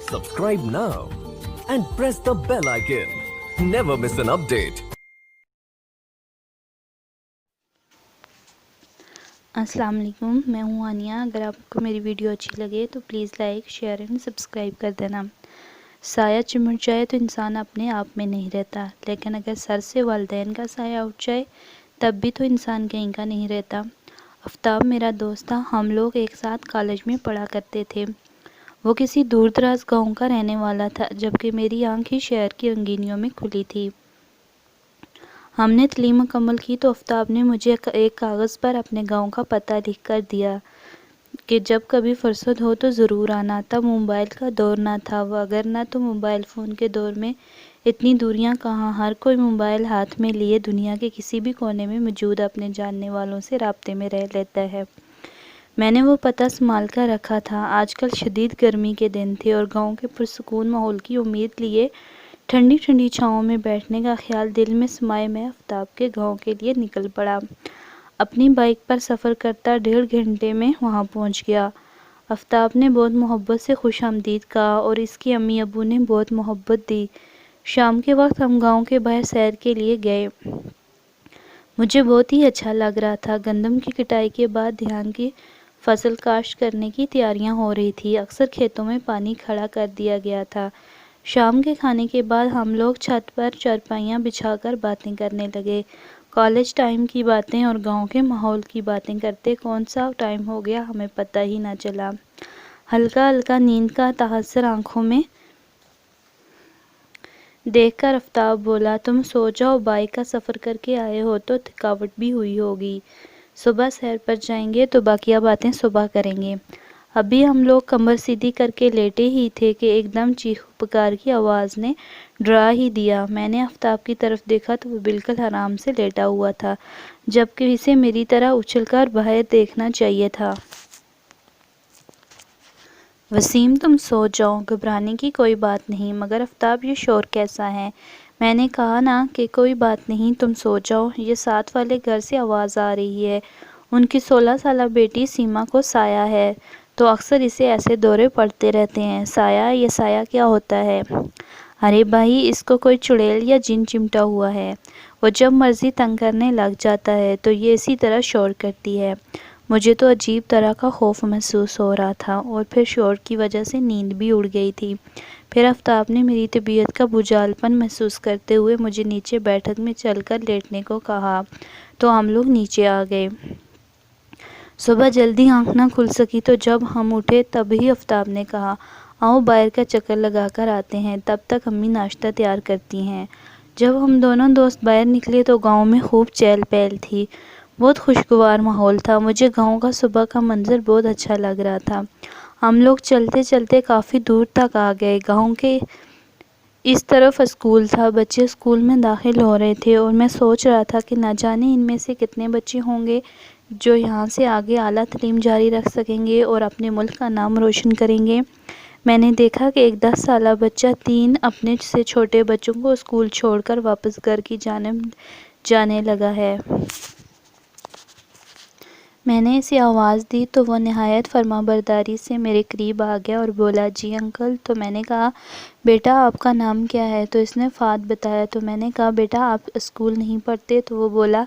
Subscribe now and press the bell icon. Never miss an update. अस्सलाम वालेकुम, मैं हूँ आनिया। अगर आपको मेरी वीडियो अच्छी लगे तो please like, share and subscribe कर देना। साया चिमट जाए तो इंसान अपने आप में नहीं रहता, लेकिन अगर सर से वालिदैन का साया उठ जाए तब भी तो इंसान कहीं का नहीं रहता। आफ्ताब मेरा दोस्त था, हम लोग एक साथ कॉलेज में पढ़ा करते थे। वो किसी दूर दराज गाँव का रहने वाला था, जबकि मेरी आँख ही शहर की रंगीनियों में खुली थी। हमने तालीम मुकम्मल की तो आफ्ताब ने मुझे एक कागज़ पर अपने गांव का पता लिख कर दिया कि जब कभी फुर्सत हो तो ज़रूर आना। तब मोबाइल का दौर ना था, अगर ना तो मोबाइल फ़ोन के दौर में इतनी दूरियां कहाँ, हर कोई मोबाइल हाथ में लिए दुनिया के किसी भी कोने में मौजूद अपने जानने वालों से राब्ते में रह लेता है। मैंने वो पता संभाल कर रखा था। आजकल शदीद गर्मी के दिन थे और गाँव के पुरसकून माहौल की उम्मीद लिए ठंडी ठंडी छाँव में बैठने का ख्याल दिल में समाये मैं आफ्ताब के गांव के लिए निकल पड़ा। अपनी बाइक पर सफ़र करता 1.5 घंटे में वहां पहुंच गया। आफ्ताब ने बहुत मोहब्बत से खुशामदीद कहा और इसकी अम्मी अबू ने बहुत मोहब्बत दी। शाम के वक्त हम गांव के बाहर सैर के लिए गए। मुझे बहुत ही अच्छा लग रहा था। गंदम की कटाई के बाद धान की फसल काश्त करने की तैयारियां हो रही थी। अक्सर खेतों में पानी खड़ा कर दिया गया था। शाम के खाने के बाद हम लोग छत पर चारपाइयाँ बिछाकर बातें करने लगे। कॉलेज टाइम की बातें और गांव के माहौल की बातें करते कौन सा टाइम हो गया हमें पता ही ना चला। हल्का हल्का नींद का तहस्सुर आंखों में देखकर आफ्ताब बोला, तुम सो जाओ, बाइक का सफ़र करके आए हो तो थकावट भी हुई होगी। सुबह सैर पर जाएंगे तो बाकिया बातें सुबह करेंगे। अभी हम लोग कमर सीधी करके लेटे ही थे कि एकदम चीख पुकार की आवाज़ ने डरा ही दिया। मैंने आफ्ताब की तरफ देखा तो वो बिल्कुल आराम से लेटा हुआ था, जबकि इसे मेरी तरह उछलकर बाहर देखना चाहिए था। वसीम, तुम सो जाओ, घबराने की कोई बात नहीं। मगर आफ्ताब, ये शोर कैसा है? मैंने कहा ना कि कोई बात नहीं, तुम सो जाओ। ये साथ वाले घर से आवाज़ आ रही है। उनकी 16 साला बेटी सीमा को साया है, तो अक्सर इसे ऐसे दौरे पड़ते रहते हैं। साया? ये साया क्या होता है? अरे भाई, इसको कोई चुड़ैल या जिन चिमटा हुआ है। वो जब मर्जी तंग करने लग जाता है तो ये इसी तरह शोर करती है। मुझे तो अजीब तरह का खौफ महसूस हो रहा था और फिर शोर की वजह से नींद भी उड़ गई थी। फिर आफ्ताब ने मेरी तबीयत का बुझारपन महसूस करते हुए मुझे नीचे बैठक में चलकर लेटने को कहा, तो हम लोग नीचे आ गए। सुबह जल्दी आंख ना खुल सकी तो जब हम उठे तभी आफ्ताब ने कहा, आओ बाहर का चक्कर लगा कर आते हैं, तब तक अम्मी नाश्ता तैयार करती हैं। जब हम दोनों दोस्त बाहर निकले तो गांव में खूब चहल पहल थी। बहुत खुशगवार माहौल था। मुझे गांव का सुबह का मंजर बहुत अच्छा लग रहा था। हम लोग चलते चलते काफ़ी दूर तक आ गए। गांव के इस तरफ स्कूल था। बच्चे स्कूल में दाखिल हो रहे थे और मैं सोच रहा था कि न जाने इनमें से कितने बच्चे होंगे जो यहाँ से आगे आला तालीम जारी रख सकेंगे और अपने मुल्क का नाम रोशन करेंगे। मैंने देखा कि एक 10 साला बच्चा 3 अपने से छोटे बच्चों को स्कूल छोड़कर वापस घर की जानिब जाने लगा है। मैंने इसे आवाज़ दी तो वह नहायत फर्माबरदारी से मेरे करीब आ गया और बोला, जी अंकल। तो मैंने कहा, बेटा आपका नाम क्या है? तो इसने फ़ात बताया। तो मैंने कहा, बेटा आप स्कूल नहीं पढ़ते? तो वो बोला,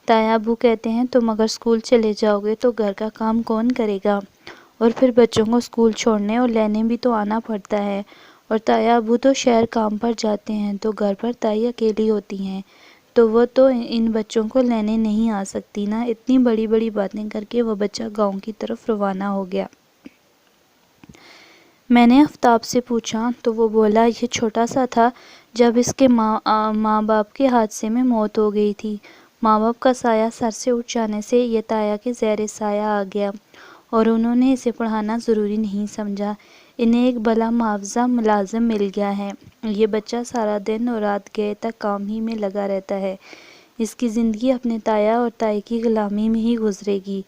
ताया अबू कहते हैं तुम अगर स्कूल चले जाओगे तो घर का काम कौन करेगा, और फिर बच्चों को स्कूल छोड़ने और लेने भी तो आना पड़ता है, और ताया अबू तो शहर काम पर जाते हैं तो घर पर ताई अकेली होती हैं, तो वो तो इन बच्चों को लेने नहीं आ सकती ना। इतनी बड़ी बड़ी बातें करके वो बच्चा गांव की तरफ रवाना हो गया। मैंने आफ्ताब से पूछा तो वो बोला, ये छोटा सा था जब इसके माँ बाप के हादसे में मौत हो गई थी। माँ बाप का साया सर से उठ जाने से ये ताया के ज़ेरे साया आ गया और उन्होंने इसे पढ़ाना ज़रूरी नहीं समझा। इन्हें एक भला मुआवजा मुलाजिम मिल गया है। ये बच्चा सारा दिन और रात गए तक काम ही में लगा रहता है। इसकी ज़िंदगी अपने ताया और ताई की ग़ुलामी में ही गुजरेगी।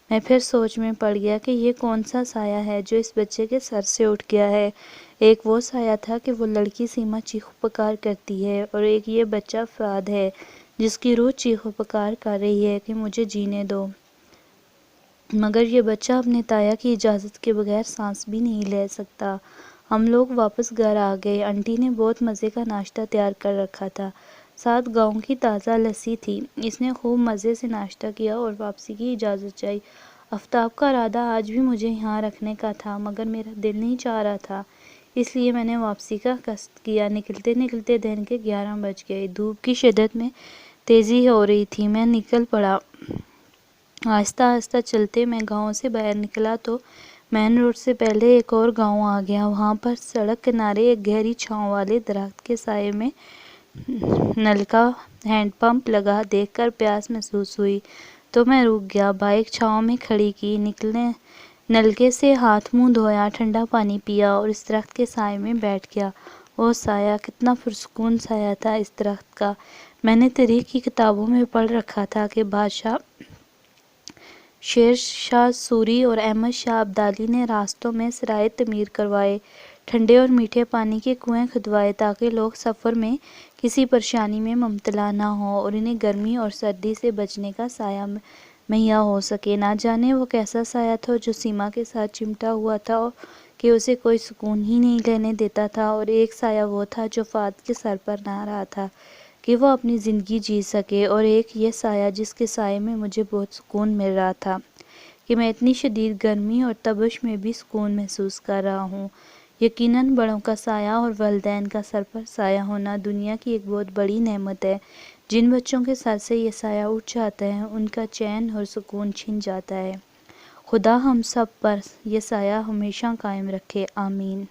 मैं फिर सोच में पड़ गया कि ये कौन सा साया है जो इस बच्चे के सर से उठ गया है। एक वो साया था कि वो लड़की सीमा चीख पुकार करती है, और एक ये बच्चा फ़ाद है जिसकी रूह चीख पुकार कर रही है कि मुझे जीने दो। مگر یہ بچہ اپنے تایا کی اجازت کے بغیر سانس بھی نہیں لے سکتا۔ ہم لوگ واپس گھر آ گئے۔ آنٹی نے بہت مزے کا ناشتہ تیار کر رکھا تھا، ساتھ گاؤں کی تازہ لسی تھی۔ اس نے خوب مزے سے ناشتہ کیا اور واپسی کی اجازت چاہی۔ آفتاب کا ارادہ آج بھی مجھے یہاں رکھنے کا تھا، مگر میرا دل نہیں چاہ رہا تھا، اس لیے میں نے واپسی کا قصد کیا۔ نکلتے نکلتے دن کے 11 بج گئے۔ دھوپ کی شدت میں تیزی ہو رہی تھی۔ میں نکل پڑا۔ آہستہ آہستہ چلتے میں گاؤں سے باہر نکلا تو مین روڈ سے پہلے ایک اور گاؤں آ گیا۔ وہاں پر سڑک کنارے ایک گہری چھاؤں والے درخت کے سائے میں نل کا ہینڈ پمپ لگا دیکھ کر پیاس محسوس ہوئی تو میں رک گیا۔ بائک چھاؤں میں کھڑی کی، نلکے سے ہاتھ منہ دھویا، ٹھنڈا پانی پیا اور اس درخت کے سائے میں بیٹھ گیا۔ وہ سایہ کتنا پرسکون سایہ تھا اس درخت کا۔ میں نے تاریخ کی کتابوں میں پڑھ رکھا تھا کہ بادشاہ شیر شاہ سوری اور احمد شاہ ابدالی نے راستوں میں سرائے تعمیر کروائے، ٹھنڈے اور میٹھے پانی کے کنویں کھدوائے تاکہ لوگ سفر میں کسی پریشانی میں مبتلا نہ ہوں اور انہیں گرمی اور سردی سے بچنے کا سایہ مہیا ہو سکے۔ نہ جانے وہ کیسا سایہ تھا جو سیما کے ساتھ چمٹا ہوا تھا کہ اسے کوئی سکون ہی نہیں لینے دیتا تھا، اور ایک سایہ وہ تھا جو فہد کے سر پر نہ رہا تھا کہ وہ اپنی زندگی جی سکے، اور ایک یہ سایہ جس کے سائے میں مجھے بہت سکون مل رہا تھا کہ میں اتنی شدید گرمی اور تپش میں بھی سکون محسوس کر رہا ہوں۔ یقیناً بڑوں کا سایہ اور والدین کا سر پر سایہ ہونا دنیا کی ایک بہت بڑی نعمت ہے۔ جن بچوں کے سر سے یہ سایہ اٹھ جاتا ہے ان کا چین اور سکون چھن جاتا ہے۔ خدا ہم سب پر یہ سایہ ہمیشہ قائم رکھے، آمین۔